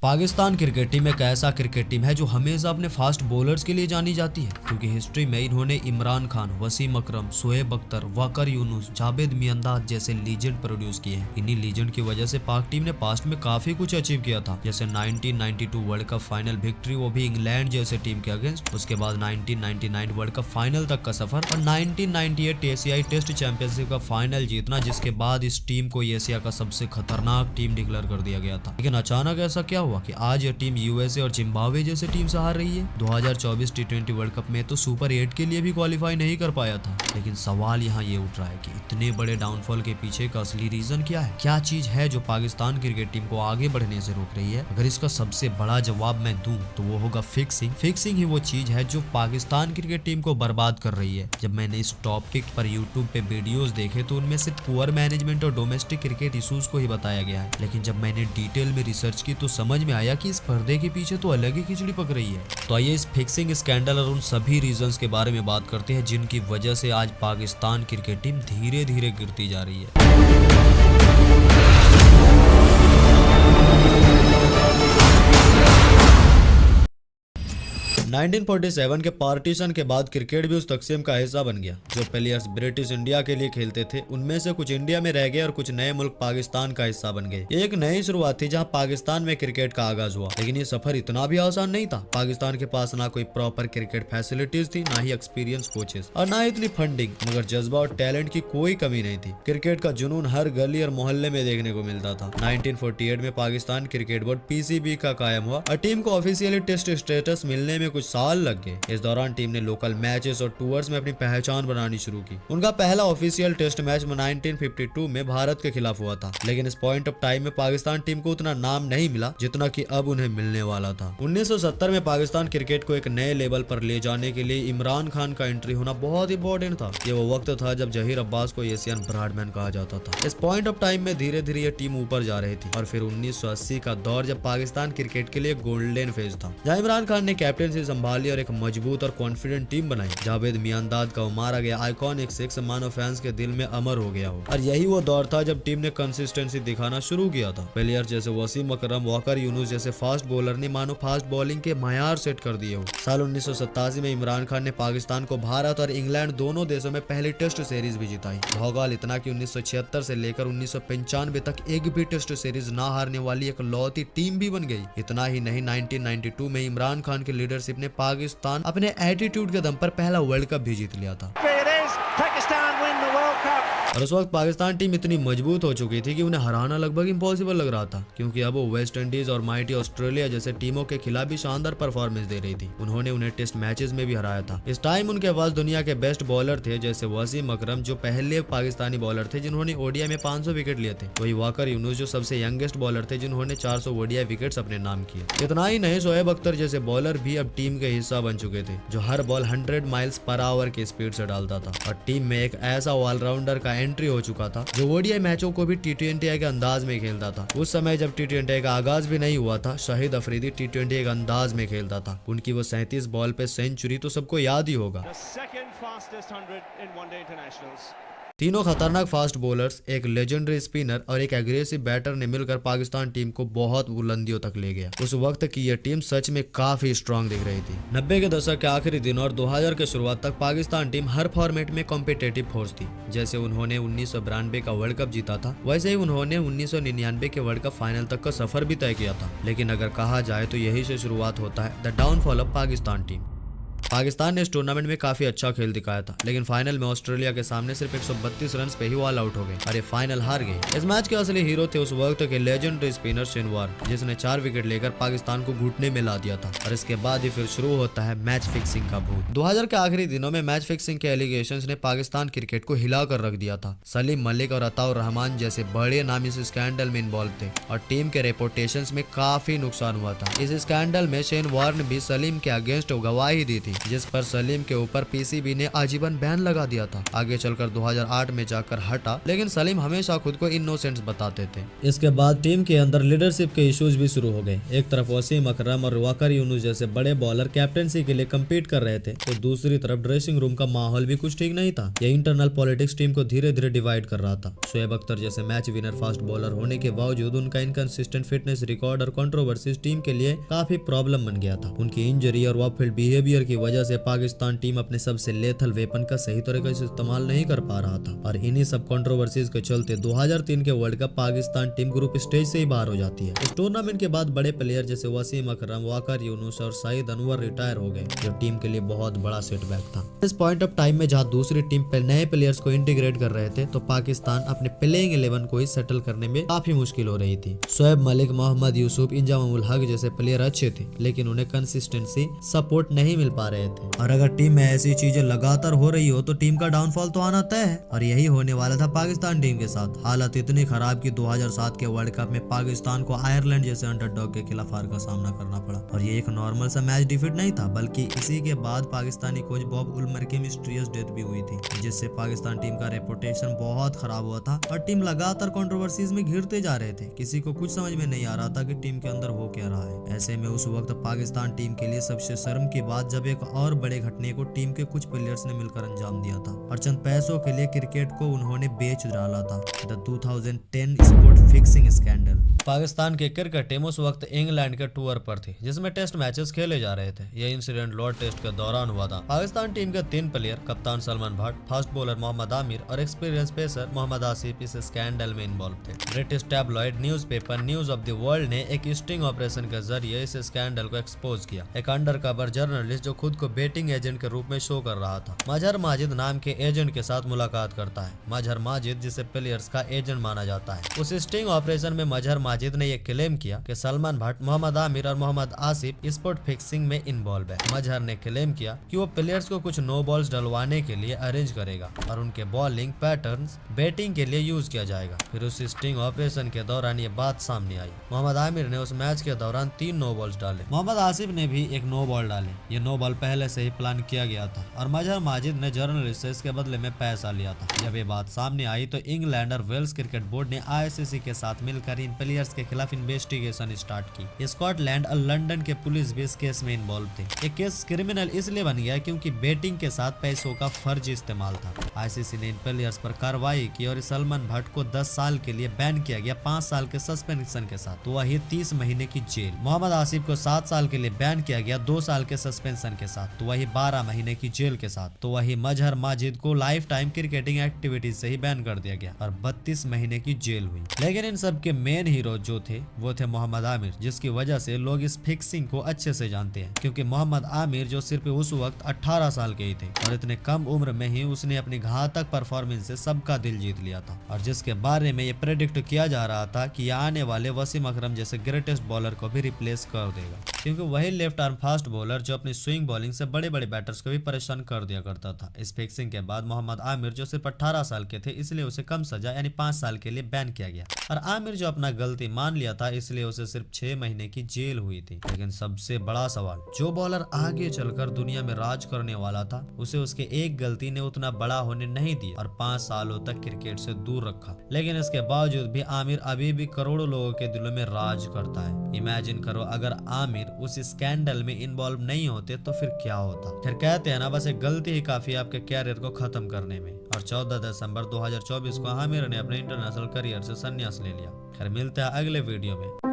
Pakistan cricket team एक ऐसा cricket team है जो हमेशा अपने फास्ट बॉलर्स के लिए जानी जाती है, क्योंकि हिस्ट्री में इन्होंने इमरान खान, वसीम अकरम, शोएब अख्तर, वकार यूनुस, जावेद मियांदाद जैसे लीजेंड प्रोड्यूस किए हैं। इन्हीं लीजेंड की वजह से पाक टीम ने पास्ट में काफी कुछ अचीव किया था, जैसे 1992 वर्ल्ड कप फाइनल विक्ट्री, वो भी इंग्लैंड जैसे टीम के अगेंस्ट। उसके बाद 1999 वर्ल्ड कप फाइनल तक का सफर और 1998 एशियाई टेस्ट चैंपियनशिप का फाइनल जीतना, जिसके बाद इस टीम को एशिया का सबसे खतरनाक टीम डिक्लेयर कर दिया गया था। लेकिन अचानक ऐसा क्या हुआ कि आज यह टीम यूएसए और जिम्बाब्वे जैसे टीम से हार रही है। 2024 टी20 वर्ल्ड कप में तो सुपर 8 के लिए भी क्वालिफाई नहीं कर पाया था। लेकिन सवाल यहाँ ये उठ रहा है कि इतने बड़े डाउनफॉल के पीछे का असली रीजन क्या है? क्या चीज है जो पाकिस्तान क्रिकेट टीम को आगे बढ़ने से रोक रही है? अगर इसका सबसे बड़ा जवाब मैं दूं तो वो होगा फिक्सिंग। फिक्सिंग ही वो चीज है जो पाकिस्तान क्रिकेट टीम को बर्बाद कर रही है। जब मैंने इस टॉपिक पर यूट्यूब पे वीडियोस देखे तो उनमें सिर्फ पुअर मैनेजमेंट और डोमेस्टिक क्रिकेट इशूज को ही बताया गया है, लेकिन जब मैंने डिटेल में रिसर्च की तो समझ में आया कि इस पर्दे के पीछे तो अलग ही खिचड़ी पक रही है। तो आइए इस फिक्सिंग स्कैंडल और उन सभी रीजंस के बारे में बात करते हैं जिनकी वजह से आज पाकिस्तान क्रिकेट टीम धीरे धीरे गिरती जा रही है। 1947 के पार्टीशन के बाद क्रिकेट भी उस तकसीम का हिस्सा बन गया। जो प्लेयर्स ब्रिटिश इंडिया के लिए खेलते थे उनमें से कुछ इंडिया में रह गए और कुछ नए मुल्क पाकिस्तान का हिस्सा बन गए। ये एक नई शुरुआत थी जहां पाकिस्तान में क्रिकेट का आगाज हुआ, लेकिन ये सफर इतना भी आसान नहीं था। पाकिस्तान के पास ना कोई प्रॉपर क्रिकेट फैसिलिटीज थी, ना ही एक्सपीरियंस कोचेस और ना इतनी फंडिंग, मगर जज्बा और टैलेंट की कोई कमी नहीं थी। क्रिकेट का जुनून हर गली और मोहल्ले में देखने को मिलता था। 1948 में पाकिस्तान क्रिकेट बोर्ड पीसीबी का कायम हुआ और टीम को ऑफिशियली टेस्ट स्टेटस मिलने में कुछ साल लग गए। इस दौरान टीम ने लोकल मैचेस और टूर्स में अपनी पहचान बनानी शुरू की। उनका पहला ऑफिशियल टेस्ट मैच 1952 में भारत के खिलाफ हुआ था, लेकिन इस पॉइंट ऑफ टाइम में पाकिस्तान टीम को उतना नाम नहीं मिला जितना कि अब उन्हें मिलने वाला था। 1970 में पाकिस्तान क्रिकेट को एक नए लेवल पर ले जाने के लिए इमरान खान का एंट्री होना बहुत इंपॉर्टेंट था। ये वो वक्त था जब जहीर अब्बास को एशियन ब्रॉडमैन कहा जाता था। इस पॉइंट ऑफ टाइम में धीरे धीरे ये टीम ऊपर जा रही थी और फिर 1980 का दौर जब पाकिस्तान क्रिकेट के लिए गोल्डन फेज था, जहाँ इमरान खान ने कैप्टनसी संभाली और एक मजबूत और कॉन्फिडेंट टीम बनाई। जावेद मियांदाद का मारा गया आइकॉनिक सिक्स मानो फैंस के दिल में अमर हो गया हो। और यही वो दौर था जब टीम ने कंसिस्टेंसी दिखाना शुरू किया था। प्लेयर जैसे वसीम अकरम, वकार यूनुस जैसे फास्ट बॉलर ने मानो फास्ट बॉलिंग के मायार सेट कर दिए हो। साल 1987 में इमरान खान ने पाकिस्तान को भारत और इंग्लैंड दोनों देशों में पहली टेस्ट सीरीज भी जिताई। भौगोल इतना कि 1976 से लेकर 1995 तक एक भी टेस्ट सीरीज ना हारने वाली एक लौती टीम भी बन गई। इतना ही नहीं, 1992 में इमरान खान की लीडरशिप ने पाकिस्तान अपने एटीट्यूड के दम पर पहला वर्ल्ड कप भी जीत लिया था। और उस वक्त पाकिस्तान टीम इतनी मजबूत हो चुकी थी कि उन्हें हराना लगभग इम्पॉसिबल लग रहा था, क्योंकि अब वो वेस्ट इंडीज और माइटी ऑस्ट्रेलिया जैसे टीमों के खिलाफ भी शानदार परफॉर्मेंस दे रही थी। उन्होंने उन्हें टेस्ट मैचेस में भी हराया था। इस टाइम उनके पास दुनिया के बेस्ट बॉलर थे, जैसे वसीम अकरम जो पहले पाकिस्तानी बॉलर थे जिन्होंने ओडीआई में 500 विकेट लिए थे। वही वकार यूनुस जो सबसे यंगेस्ट बॉलर थे जिन्होंने 400 ओडीआई विकेट्स अपने नाम किए। इतना ही नहीं, शोएब अख्तर जैसे बॉलर भी अब टीम के हिस्सा बन चुके थे, जो हर बॉल 100 माइल्स पर आवर की स्पीड से डालता था। और टीम में एक ऐसा ऑलराउंडर का एंट्री हो चुका था जो ओडीआई मैचों को भी टी20 के अंदाज में खेलता था। उस समय जब टी20 का आगाज भी नहीं हुआ था, शाहिद अफरीदी टी20 के अंदाज में खेलता था। उनकी वो 37 बॉल पे सेंचुरी तो सबको याद ही होगा। तीनों खतरनाक फास्ट बॉलर्स, एक लेजेंडरी स्पिनर और एक एग्रेसिव बैटर ने मिलकर पाकिस्तान टीम को बहुत बुलंदियों तक ले गया। उस वक्त की यह टीम सच में काफी स्ट्रांग दिख रही थी। 90 के दशक के आखिरी दिन और 2000 के शुरुआत तक पाकिस्तान टीम हर फॉर्मेट में कॉम्पिटिटिव फोर्स थी। जैसे उन्होंने 1992 का वर्ल्ड कप जीता था, वैसे ही उन्होंने 1999 के वर्ल्ड कप फाइनल तक का सफर भी तय किया था। लेकिन अगर कहा जाए तो यही से शुरुआत होता है the downfall of Pakistan team. Pakistan ने इस टूर्नामेंट में काफी अच्छा खेल दिखाया था, लेकिन फाइनल में ऑस्ट्रेलिया के सामने सिर्फ 132 रन पे ही ऑल आउट हो गए और ये फाइनल हार गए। इस मैच के असली हीरो थे उस वक्त के लेजेंडरी स्पिनर शेन वॉर्न, जिसने 4 विकेट लेकर पाकिस्तान को घुटने में ला दिया था। और इसके बाद ही फिर शुरू होता है मैच फिक्सिंग का भूत। 2000 के आखिरी दिनों में मैच फिक्सिंग के एलिगेशंस ने पाकिस्तान क्रिकेट को हिला कर रख दिया था। सलीम मलिक और अताउर रहमान जैसे बड़े नामी इस स्कैंडल में इन्वॉल्व थे और टीम के रेपुटेशन में काफी नुकसान हुआ था। इस स्कैंडल में शेन वॉर्न भी सलीम के अगेंस्ट गवाही दी थी। जिस पर सलीम के ऊपर पीसीबी ने आजीवन बैन लगा दिया था। आगे चलकर 2008 में जाकर हटा, लेकिन सलीम हमेशा खुद को इनोसेंट बताते थे। इसके बाद टीम के अंदर लीडरशिप के इश्यूज भी शुरू हो गए। एक तरफ वसीम अकरम और वाकर यूनुस जैसे बड़े बॉलर कैप्टेंसी के लिए कम्पीट कर रहे थे, तो दूसरी तरफ ड्रेसिंग रूम का माहौल भी कुछ ठीक नहीं था। यह इंटरनल पॉलिटिक्स टीम को धीरे धीरे डिवाइड कर रहा था। शोएब अख्तर जैसे मैच विनर फास्ट बॉलर होने के बावजूद उनका इनकंसिस्टेंट फिटनेस रिकॉर्ड और कंट्रोवर्सीज टीम के लिए काफी प्रॉब्लम बन गया था। उनकी इंजरी और ऑफ फील्ड बिहेवियर की वजह से पाकिस्तान टीम अपने सबसे लेथल वेपन का सही तरीके से इस्तेमाल नहीं कर पा रहा था, और इन्हीं सब कंट्रोवर्सीज के चलते 2003 के world cup Pakistan team group stage से ही बाहर हो जाती है। इस टूर्नामेंट के बाद बड़े प्लेयर जैसे वसीम अकरम, वाकर यूनुस और सईद अनवर रिटायर हो गए, जो टीम के लिए बहुत बड़ा सेटबैक था। इस पॉइंट ऑफ टाइम में जहां दूसरी टीम पे नए प्लेयर्स को इंटीग्रेट कर रहे थे, तो पाकिस्तान अपने प्लेइंग 11 को ही सेटल करने में काफी मुश्किल हो रही थी। शोएब मलिक, मोहम्मद यूसुफ, इंजामुल हक जैसे प्लेयर अच्छे थे, लेकिन उन्हें कंसिस्टेंसी सपोर्ट नहीं मिल पा रहे थे। और अगर टीम में ऐसी चीजें लगातार हो रही हो तो टीम का डाउनफॉल तो आना तय है, और यही होने वाला था पाकिस्तान टीम के साथ। हालत इतनी खराब कि 2007 के वर्ल्ड कप में पाकिस्तान को आयरलैंड जैसे अंडरडॉग के खिलाफ हार का सामना करना पड़ा, और ये एक नॉर्मल सा मैच डिफीट नहीं था, बल्कि इसी के बाद पाकिस्तानी कोच बॉब उल्मर की मिस्टीरियस डेथ भी हुई थी, जिससे पाकिस्तान टीम का रेपुटेशन बहुत खराब हुआ था और टीम लगातार कंट्रोवर्सीज में घिरते जा रहे थे। किसी को कुछ समझ में नहीं आ रहा था कि टीम के अंदर हो क्या रहा है। ऐसे में उस वक्त पाकिस्तान टीम के लिए सबसे शर्म की बात जब एक और बड़े घटने को टीम के कुछ प्लेयर्स ने मिलकर अंजाम दिया था, और चंद पैसों के लिए क्रिकेट को उन्होंने बेच डाला था। The 2010 sport fixing scandal. Pakistan की क्रिकेट टीम उस वक्त इंग्लैंड के टूर पर थी, जिसमें टेस्ट मैचेस खेले जा रहे थे। यह इंसिडेंट लॉर्ड टेस्ट के दौरान हुआ था। पाकिस्तान टीम के 3 प्लेयर, कप्तान सलमान भट्ट, फास्ट बॉलर मोहम्मद आमिर और एक्सपीरियंस पेसर मोहम्मद आसिफ इस स्कैंडल में इन्वॉल्व थे। British tabloid newspaper news of the world ने एक स्टिंग ऑपरेशन के जरिए इस स्कैंडल को एक्सपोज किया। एक अंडरकवर जर्नलिस्ट जो खुद को बेटिंग एजेंट के रूप में शो कर रहा था, मजहर माजिद नाम के एजेंट के साथ मुलाकात करता है। मजहर माजिद, जिसे प्लेयर्स का एजेंट माना जाता है, उस स्टिंग ऑपरेशन में मजहर माजिद ने यह क्लेम किया कि सलमान भट्ट, मोहम्मद आमिर और मोहम्मद आसिफ स्पोर्ट फिक्सिंग में इन्वॉल्व है। मजहर ने क्लेम किया कि वो प्लेयर्स को कुछ नो बॉल्स डलवाने के लिए अरेंज करेगा और उनके बॉलिंग पैटर्न्स बैटिंग के लिए यूज किया जाएगा। फिर उस स्टिंग ऑपरेशन के दौरान ये बात सामने आई। मोहम्मद आमिर ने उस मैच के दौरान 3 नो बॉल्स डाले। मोहम्मद आसिफ ने भी एक नो बॉल डाले। ये नो बॉल पहले से ही प्लान किया गया था, और मजहर माजिद ने जर्नलिस्ट से इसके बदले में पैसा लिया था। जब ये बात सामने आई तो इंग्लैंड और वेल्स क्रिकेट बोर्ड ने ICC के साथ मिलकर इन प्लेयर्स के खिलाफ इन्वेस्टिगेशन स्टार्ट की। स्कॉटलैंड और लंदन के पुलिस भी इस केस में इन्वॉल्व थे। ये केस क्रिमिनल इसलिए बन गया क्योंकि बेटिंग के साथ पैसों का फर्जी इस्तेमाल था। ICC ने इन प्लेयर्स पर कार्रवाई की और सलमान भट्ट को 10 साल के लिए बैन किया गया, 5 साल के सस्पेंशन के साथ, तो वही 30 महीने की जेल। मोहम्मद आसिफ को 7 साल के लिए बैन किया गया, 2 साल के सस्पेंशन के साथ, तो वही 12 महीने की जेल के साथ। तो वही मजहर माजिद को लाइफ टाइम क्रिकेटिंग एक्टिविटीज से ही बैन कर दिया गया और 32 महीने की जेल हुई। लेकिन इन सब के मेन हीरो जो थे वो थे मोहम्मद आमिर, जिसकी वजह से लोग इस फिक्सिंग को अच्छे से जानते हैं, क्योंकि मोहम्मद आमिर जो सिर्फ उस वक्त 18 साल के ही थे और इतने कम उम्र में ही उसने अपनी घातक परफॉर्मेंस से सबका दिल जीत लिया था, और जिसके बारे में ये प्रेडिक्ट किया जा रहा था कि आने वाले वसीम अकरम जैसे ग्रेटेस्ट बॉलर को भी रिप्लेस कर देगा, क्योंकि वही लेफ्ट आर्म फास्ट बॉलर जो अपनी स्विंग बॉलिंग से बड़े बड़े बैटर्स को भी परेशान कर दिया करता था। इस फिक्सिंग के बाद मोहम्मद आमिर जो सिर्फ 18 साल के थे, इसलिए उसे कम सजा यानी 5 साल के लिए बैन किया गया, और आमिर जो अपना गलती मान लिया था, इसलिए उसे सिर्फ 6 महीने की जेल हुई थी। लेकिन सबसे बड़ा सवाल, जो बॉलर आगे चलकर दुनिया में राज करने वाला था, उसे उसके एक गलती ने उतना बड़ा होने नहीं दिया और 5 सालों तक क्रिकेट से दूर रखा। लेकिन इसके बावजूद भी आमिर अभी भी करोड़ों लोगों के दिलों में राज करता है। इमेजिन करो अगर आमिर उस स्कैंडल में इन्वॉल्व नहीं होते तो फिर क्या होता। फिर कहते हैं ना, बस एक गलती ही काफी है आपके कैरियर को खत्म करने में। और 14 दिसंबर 2024 को आमिर ने अपने इंटरनेशनल करियर से संन्यास ले लिया। खैर मिलते हैं अगले वीडियो में।